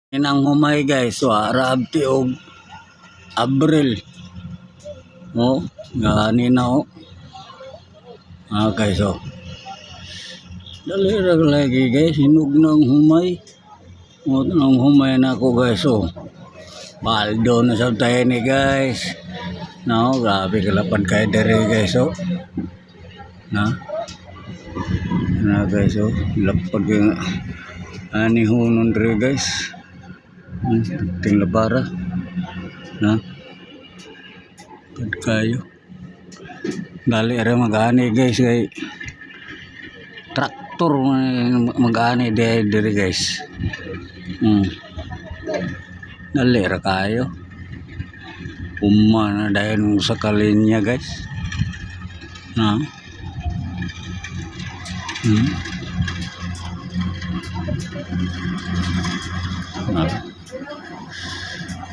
Inang humay guys, so arabti og Abril. Oh, gani na oh. Guys oh. Dali ra lagi guys, hinog nang humay. Oh, nang humay na ako guys oh. Baldo na sa tayo ni guys. No, grabe kalapad kay dere guys oh. Na guys oh, lapad yung ani hunon dere guys. Ting labara. Na. Kad kayo. Dali ra magani guys kay traktor magani dere guys. Dali ra kayo. Uma na dahil sa kalinya guys. Na.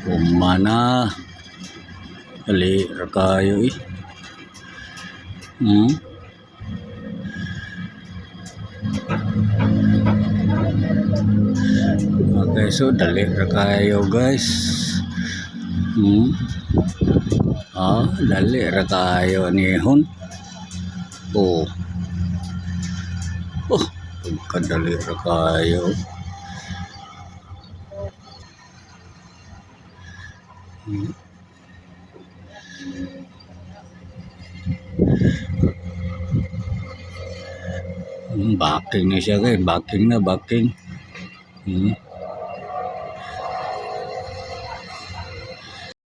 Uma na. Dali ra kayo eh. Okay, so dali ra kayo guys. Dali ra kayo nihon. Oh, kadali ra kayo. Backing na siya guys, backing.